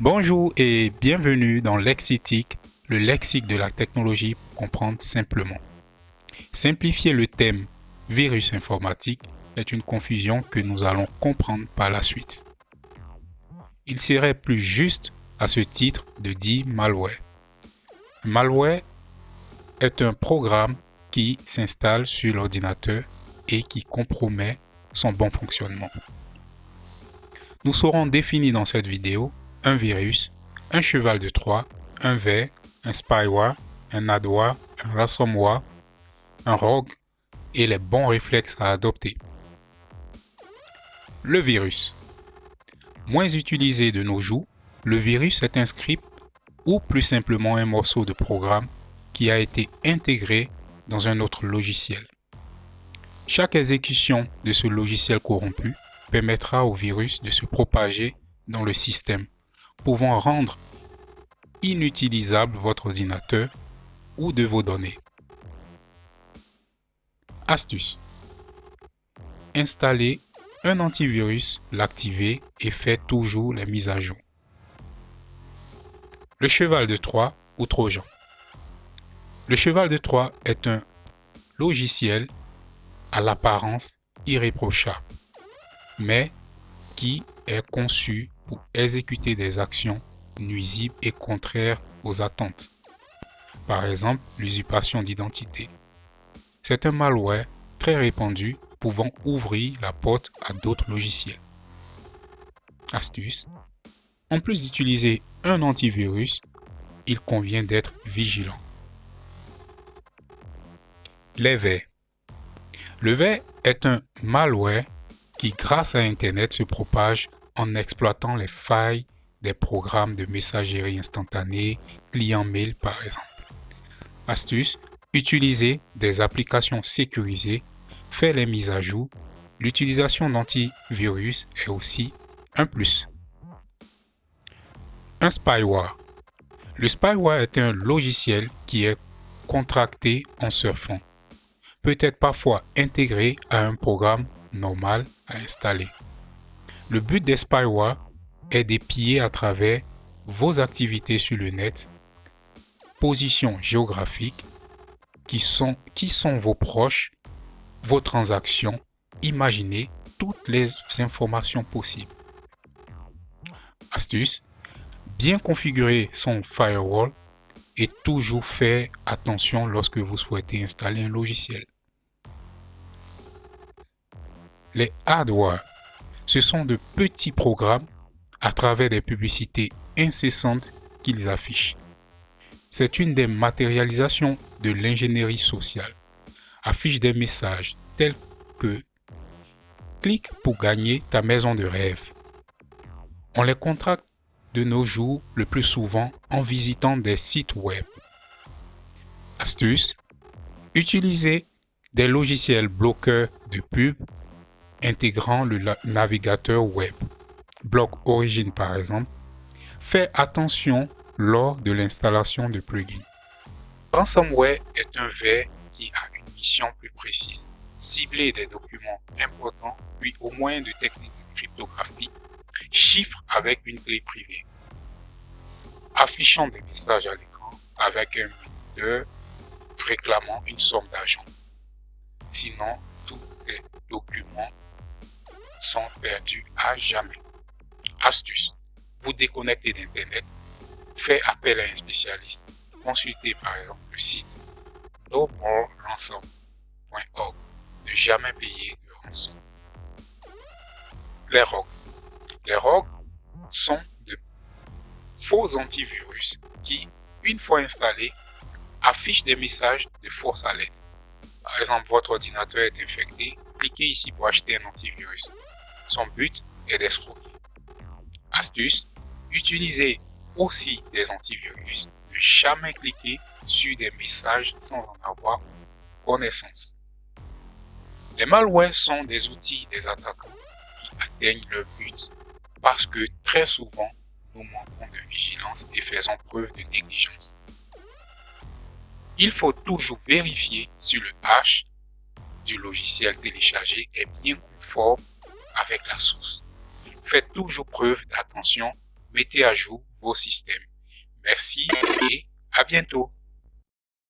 Bonjour et bienvenue dans Lexitique, le lexique de la technologie pour comprendre simplement. Simplifier le thème virus informatique est une confusion que nous allons comprendre par la suite. Il serait plus juste à ce titre de dire malware. Malware est un programme qui s'installe sur l'ordinateur et qui compromet son bon fonctionnement. Nous saurons définir dans cette vidéo un virus, un cheval de Troie, un ver, un spyware, un adware, un ransomware, un rogue et les bons réflexes à adopter. Le virus. Moins utilisé de nos jours, le virus est un script ou plus simplement un morceau de programme qui a été intégré dans un autre logiciel. Chaque exécution de ce logiciel corrompu permettra au virus de se propager dans le système, pouvant rendre inutilisable votre ordinateur ou de vos données. Astuce. Installer un antivirus, l'activer et faire toujours les mises à jour. Le cheval de Troie ou Trojan. Le cheval de Troie est un logiciel à l'apparence irréprochable, mais qui est conçu pour exécuter des actions nuisibles et contraires aux attentes. Par exemple, l'usurpation d'identité. C'est un malware très répandu pouvant ouvrir la porte à d'autres logiciels. Astuce. En plus d'utiliser un antivirus, il convient d'être vigilant. Les vers. Le ver est un malware qui, grâce à Internet, se propage en exploitant les failles des programmes de messagerie instantanée, client mail par exemple. Astuce, utiliser des applications sécurisées, faire les mises à jour. L'utilisation d'antivirus est aussi un plus. Un spyware. Le spyware est un logiciel qui est contracté en surfant, peut être parfois intégré à un programme normal à installer. Le but des spywares est d'épier à travers vos activités sur le net, position géographique, qui sont vos proches, vos transactions, imaginez toutes les informations possibles. Astuce, bien configurer son firewall et toujours faire attention lorsque vous souhaitez installer un logiciel. Les adwares, ce sont de petits programmes à travers des publicités incessantes qu'ils affichent. C'est une des matérialisations de l'ingénierie sociale. Affiche des messages tels que clique pour gagner ta maison de rêve. On les contracte de nos jours le plus souvent en visitant des sites web. Astuce, utilisez des logiciels bloqueurs de pub intégrant le navigateur web. Bloc Origin par exemple. Faites attention lors de l'installation de plugins. Ransomware est un ver qui a une mission plus précise. Cibler des documents importants, puis au moyen de techniques de cryptographie, chiffre avec une clé privée. Affichant des messages à l'écran avec un minuteur réclamant une somme d'argent. Sinon, tous tes documents sont perdus à jamais. Astuce. Vous déconnectez d'Internet, faites appel à un spécialiste. Consultez par exemple le site nomoreransom.org. Ne jamais payer de rançon. Les rogues. Les rogues sont de faux antivirus qui, une fois installés, affichent des messages de fausse alerte. Par exemple, votre ordinateur est infecté, cliquez ici pour acheter un antivirus. Son but est d'escroquer. Astuce, utilisez aussi des antivirus. Ne jamais cliquer sur des messages sans en avoir connaissance. Les malwares sont des outils des attaquants qui atteignent leur but parce que très souvent, nous manquons de vigilance et faisons preuve de négligence. Il faut toujours vérifier si le hash du logiciel téléchargé est bien conforme avec la source. Faites toujours preuve d'attention mettez à jour vos systèmes. Merci et à bientôt.